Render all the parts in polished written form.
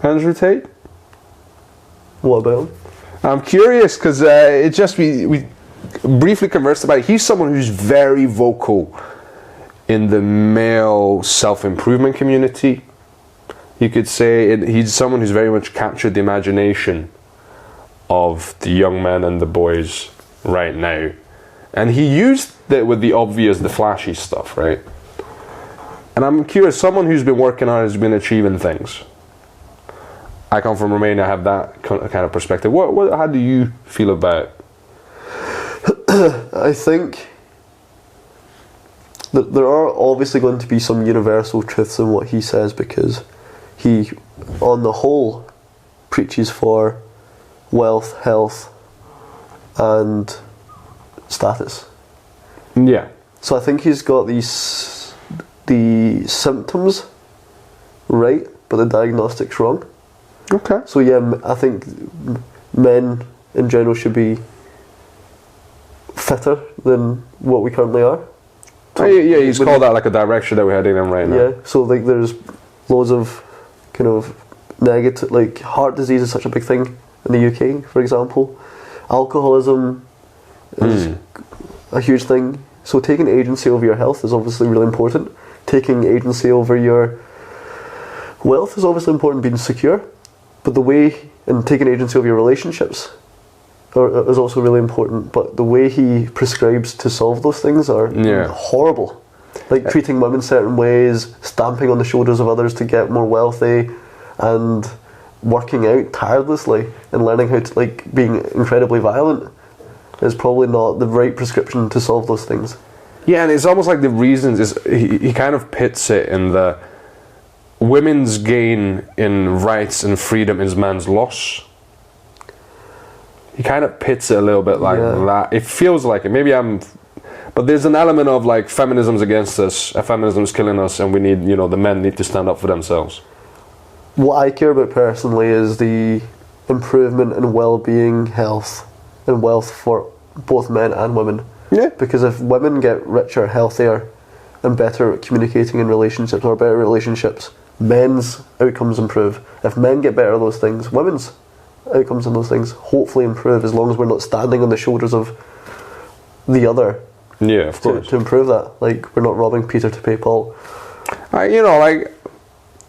Andrew Tate? What about him? I'm curious because we briefly conversed about it. He's someone who's very vocal in the male self-improvement community. You could say he's someone who's very much captured the imagination of the young men and the boys right now. And he used it with the obvious, the flashy stuff, right? And I'm curious, someone who's been working hard, has been achieving things. I come from Romania, I have that kind of perspective. How do you feel about it? I think that there are obviously going to be some universal truths in what he says, because he, on the whole, preaches for wealth, health, and status. Yeah. So I think he's got the symptoms right, but the diagnostics wrong. Okay. So yeah, I think men in general should be fitter than what we currently are. Yeah, he's called that like a direction that we're heading in right now. Yeah, so like there's loads of kind of negative, like heart disease is such a big thing in the UK, for example. Alcoholism is a huge thing. So taking agency over your health is obviously really important. Taking agency over your wealth is obviously important, being secure. But the way, and taking agency over your relationships is also really important. But the way he prescribes to solve those things are horrible. Like treating women certain ways, stamping on the shoulders of others to get more wealthy, and working out tirelessly and learning how to, like, being incredibly violent is probably not the right prescription to solve those things. Yeah, and it's almost like the reasons is he kind of pits it in the women's gain in rights and freedom is man's loss. He kind of pits it a little bit like that. It feels like it. Maybe but there's an element of like feminism's against us, feminism's killing us, and we need, the men need to stand up for themselves. What I care about personally is the improvement in well-being, health, and wealth for both men and women. Yeah. Because if women get richer, healthier, and better at communicating in relationships, or better relationships, men's outcomes improve. If men get better at those things, women's outcomes in those things hopefully improve, as long as we're not standing on the shoulders of the other. Yeah, of course. To improve that. Like, we're not robbing Peter to pay Paul. Like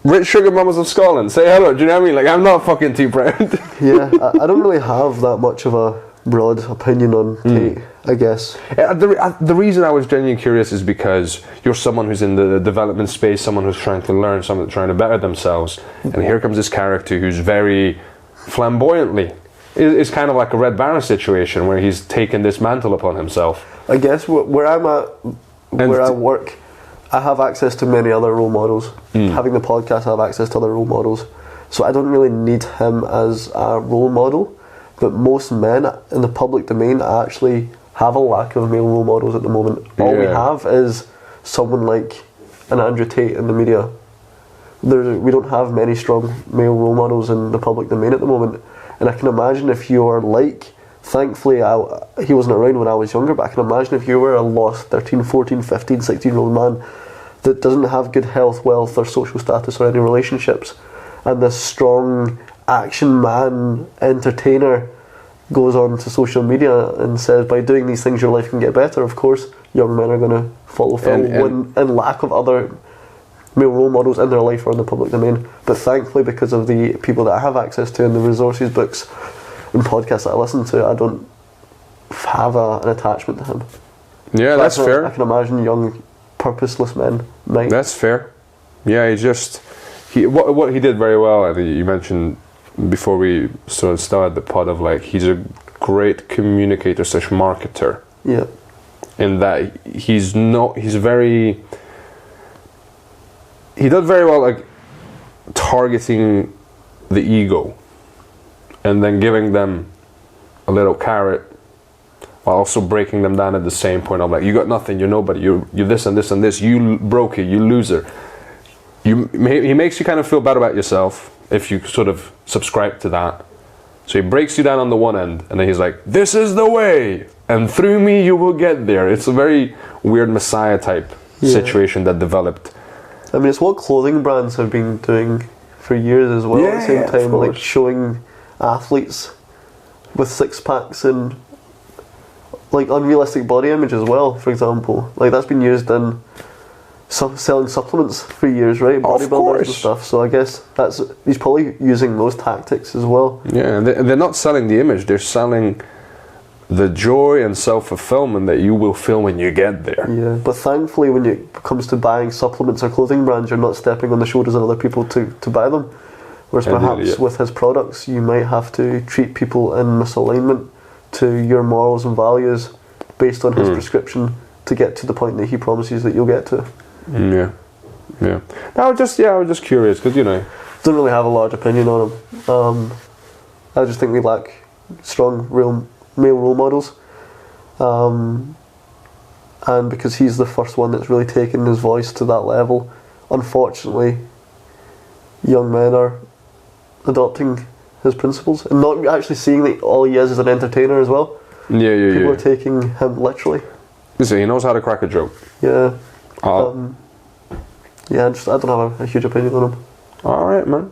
rich sugar mamas of Scotland, say hello. Do you know what I mean? Like, I'm not fucking too proud. Yeah, I don't really have that much of a broad opinion on Tate, I guess. The reason I was genuinely curious is because you're someone who's in the development space, someone who's trying to learn, someone trying to better themselves, and here comes this character who's very flamboyantly. It's kind of like a Red Baron situation where he's taken this mantle upon himself. I guess where I'm at, where I work, I have access to many other role models. Having the podcast, I have access to other role models. So I don't really need him as a role model. But most men in the public domain actually have a lack of male role models at the moment. All we have is someone like an Andrew Tate in the media. We don't have many strong male role models in the public domain at the moment. And I can imagine if you are like, thankfully he wasn't around when I was younger, but I can imagine if you were a lost 13, 14, 15, 16-year-old man that doesn't have good health, wealth, or social status or any relationships, and this strong action man entertainer goes on to social media and says, by doing these things your life can get better, of course young men are going to follow Phil in lack of other male role models in their life or in the public domain. But thankfully, because of the people that I have access to and the resources, books and podcasts that I listen to, I don't have an attachment to him. Yeah, that's fair. I can imagine young purposeless men might. That's fair. Yeah, what he did very well, I think you mentioned before we sort of started the pod, of like, he's a great communicator / marketer. Yeah. In that he does very well, like, targeting the ego and then giving them a little carrot while also breaking them down at the same point of like, you got nothing, you're nobody, you're this and this and this, you broke it, you loser. He makes you kind of feel bad about yourself if you sort of subscribe to that. So he breaks you down on the one end, and then he's like, this is the way, and through me you will get there. It's a very weird Messiah type situation that developed. I mean, it's what clothing brands have been doing for years as well. At the same of time, like course. showing athletes with six packs and like unrealistic body image as well. For example, like that's been used in selling supplements for years, right? Bodybuilders and stuff. So I guess he's probably using those tactics as well. Yeah, and they're not selling the image; they're selling the joy and self-fulfillment that you will feel when you get there. Yeah, but thankfully when it comes to buying supplements or clothing brands, you're not stepping on the shoulders of other people to buy them. Whereas perhaps with his products, you might have to treat people in misalignment to your morals and values based on his prescription to get to the point that he promises that you'll get to. Yeah. I was just curious because don't really have a large opinion on him. I just think we lack strong real male role models, and because he's the first one that's really taken his voice to that level, unfortunately young men are adopting his principles and not actually seeing that all he is an entertainer as well. People are taking him literally. Listen, he knows how to crack a joke. I don't have a huge opinion on him. Alright, man.